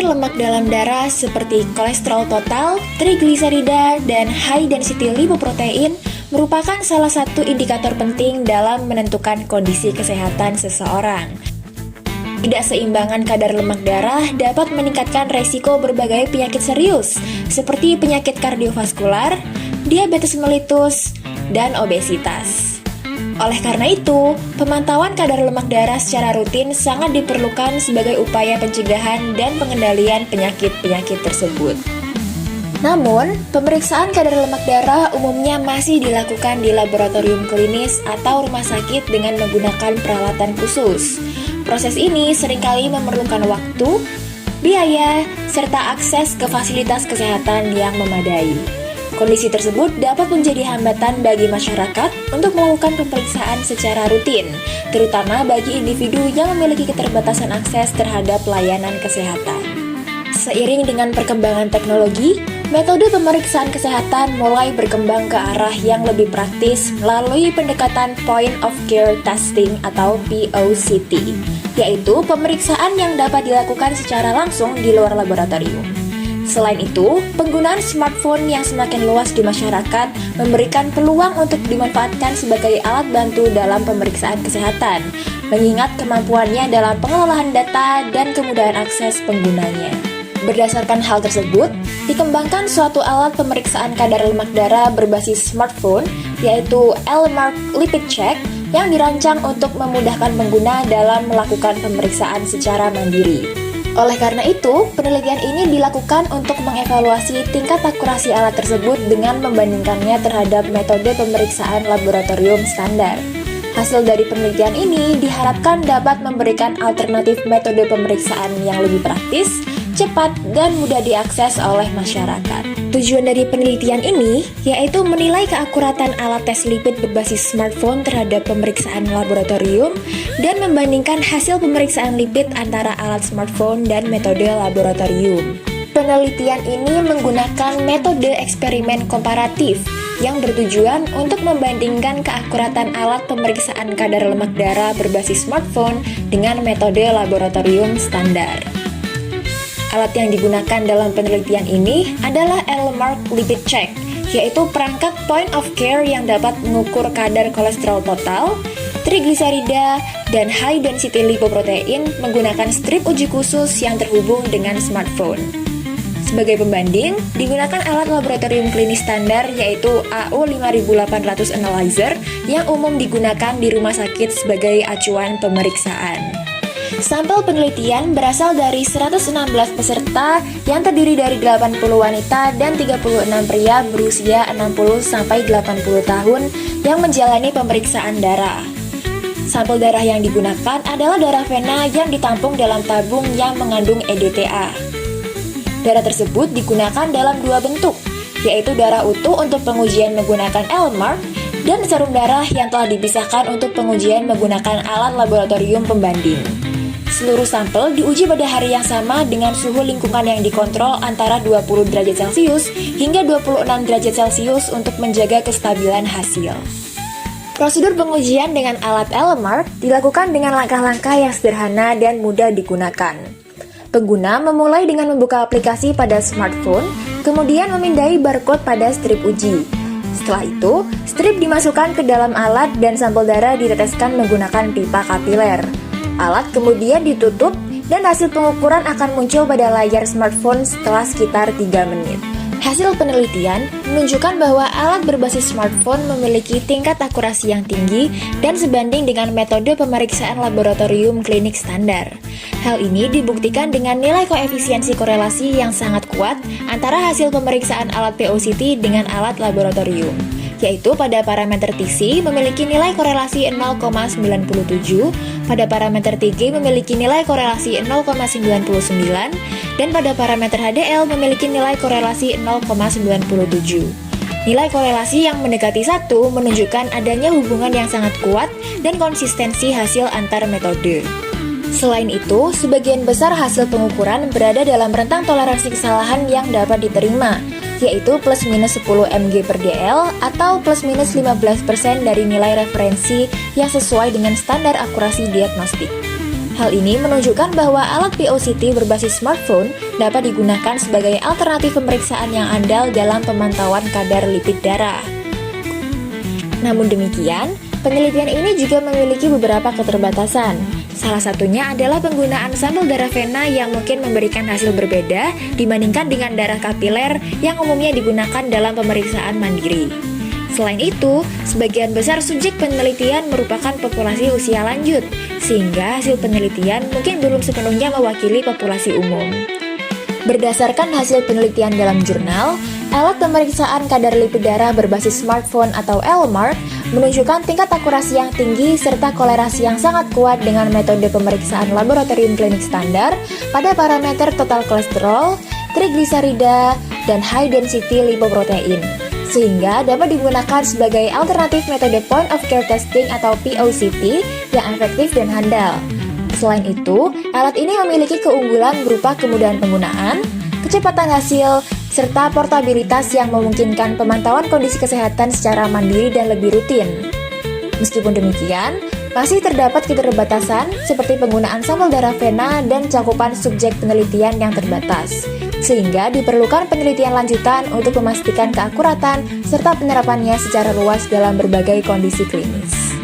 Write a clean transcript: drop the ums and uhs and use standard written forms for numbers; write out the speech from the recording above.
lemak dalam darah seperti kolesterol total, trigliserida, dan high density lipoprotein merupakan salah satu indikator penting dalam menentukan kondisi kesehatan seseorang. Ketidakseimbangan kadar lemak darah dapat meningkatkan resiko berbagai penyakit serius seperti penyakit kardiovaskular, diabetes mellitus, dan obesitas. Oleh karena itu, pemantauan kadar lemak darah secara rutin sangat diperlukan sebagai upaya pencegahan dan pengendalian penyakit-penyakit tersebut. Namun, pemeriksaan kadar lemak darah umumnya masih dilakukan di laboratorium klinis atau rumah sakit dengan menggunakan peralatan khusus. Proses ini seringkali memerlukan waktu, biaya, serta akses ke fasilitas kesehatan yang memadai. Kondisi tersebut dapat menjadi hambatan bagi masyarakat untuk melakukan pemeriksaan secara rutin, terutama bagi individu yang memiliki keterbatasan akses terhadap layanan kesehatan. Seiring dengan perkembangan teknologi, metode pemeriksaan kesehatan mulai berkembang ke arah yang lebih praktis melalui pendekatan Point of Care Testing atau POCT, yaitu pemeriksaan yang dapat dilakukan secara langsung di luar laboratorium. Selain itu, penggunaan smartphone yang semakin luas di masyarakat memberikan peluang untuk dimanfaatkan sebagai alat bantu dalam pemeriksaan kesehatan, mengingat kemampuannya dalam pengelolaan data dan kemudahan akses penggunanya. Berdasarkan hal tersebut, dikembangkan suatu alat pemeriksaan kadar lemak darah berbasis smartphone, yaitu L-Mark Lipid Check, yang dirancang untuk memudahkan pengguna dalam melakukan pemeriksaan secara mandiri. Oleh karena itu, penelitian ini dilakukan untuk mengevaluasi tingkat akurasi alat tersebut dengan membandingkannya terhadap metode pemeriksaan laboratorium standar. Hasil dari penelitian ini diharapkan dapat memberikan alternatif metode pemeriksaan yang lebih praktis, cepat, dan mudah diakses oleh masyarakat. Tujuan dari penelitian ini yaitu menilai keakuratan alat tes lipid berbasis smartphone terhadap pemeriksaan laboratorium dan membandingkan hasil pemeriksaan lipid antara alat smartphone dan metode laboratorium. Penelitian ini menggunakan metode eksperimen komparatif yang bertujuan untuk membandingkan keakuratan alat pemeriksaan kadar lemak darah berbasis smartphone dengan metode laboratorium standar. Alat yang digunakan dalam penelitian ini adalah L-Mark Lipid Check, yaitu perangkat point of care yang dapat mengukur kadar kolesterol total, trigliserida, dan high density lipoprotein menggunakan strip uji khusus yang terhubung dengan smartphone. Sebagai pembanding, digunakan alat laboratorium klinis standar yaitu AU5800 Analyzer yang umum digunakan di rumah sakit sebagai acuan pemeriksaan. Sampel penelitian berasal dari 116 peserta yang terdiri dari 80 wanita dan 36 pria berusia 60-80 tahun yang menjalani pemeriksaan darah. Sampel darah yang digunakan adalah darah vena yang ditampung dalam tabung yang mengandung EDTA. Darah tersebut digunakan dalam dua bentuk, yaitu darah utuh untuk pengujian menggunakan L-Mark dan serum darah yang telah dipisahkan untuk pengujian menggunakan alat laboratorium pembanding. Seluruh sampel diuji pada hari yang sama dengan suhu lingkungan yang dikontrol antara 20 derajat Celcius hingga 26 derajat Celcius untuk menjaga kestabilan hasil. Prosedur pengujian dengan alat L-Mark dilakukan dengan langkah-langkah yang sederhana dan mudah digunakan. Pengguna memulai dengan membuka aplikasi pada smartphone, kemudian memindai barcode pada strip uji. Setelah itu, strip dimasukkan ke dalam alat dan sampel darah diteteskan menggunakan pipa kapiler. Alat kemudian ditutup dan hasil pengukuran akan muncul pada layar smartphone setelah sekitar 3 menit. Hasil penelitian menunjukkan bahwa alat berbasis smartphone memiliki tingkat akurasi yang tinggi dan sebanding dengan metode pemeriksaan laboratorium klinik standar. Hal ini dibuktikan dengan nilai koefisiensi korelasi yang sangat kuat antara hasil pemeriksaan alat POCT dengan alat laboratorium, yaitu pada parameter TC memiliki nilai korelasi 0,97, pada parameter TG memiliki nilai korelasi 0,99, dan pada parameter HDL memiliki nilai korelasi 0,97. Nilai korelasi yang mendekati 1 menunjukkan adanya hubungan yang sangat kuat dan konsistensi hasil antar metode. Selain itu, sebagian besar hasil pengukuran berada dalam rentang toleransi kesalahan yang dapat diterima, yaitu plus minus 10 mg per dl atau plus minus 15% dari nilai referensi yang sesuai dengan standar akurasi diagnostik. Hal ini menunjukkan bahwa alat POCT berbasis smartphone dapat digunakan sebagai alternatif pemeriksaan yang andal dalam pemantauan kadar lipid darah. Namun demikian, penelitian ini juga memiliki beberapa keterbatasan. Salah satunya adalah penggunaan sampel darah vena yang mungkin memberikan hasil berbeda dibandingkan dengan darah kapiler yang umumnya digunakan dalam pemeriksaan mandiri. Selain itu, sebagian besar subjek penelitian merupakan populasi usia lanjut, sehingga hasil penelitian mungkin belum sepenuhnya mewakili populasi umum. Berdasarkan hasil penelitian dalam jurnal, alat pemeriksaan kadar lipid darah berbasis smartphone atau LMARC menunjukkan tingkat akurasi yang tinggi serta kolerasi yang sangat kuat dengan metode pemeriksaan laboratorium klinik standar pada parameter total kolesterol, trigliserida, dan high density lipoprotein, sehingga dapat digunakan sebagai alternatif metode point of care testing atau POCT yang efektif dan handal. Selain itu, alat ini memiliki keunggulan berupa kemudahan penggunaan, kecepatan hasil, serta portabilitas yang memungkinkan pemantauan kondisi kesehatan secara mandiri dan lebih rutin. Meskipun demikian, masih terdapat keterbatasan seperti penggunaan sampel darah vena dan cakupan subjek penelitian yang terbatas, sehingga diperlukan penelitian lanjutan untuk memastikan keakuratan serta penerapannya secara luas dalam berbagai kondisi klinis.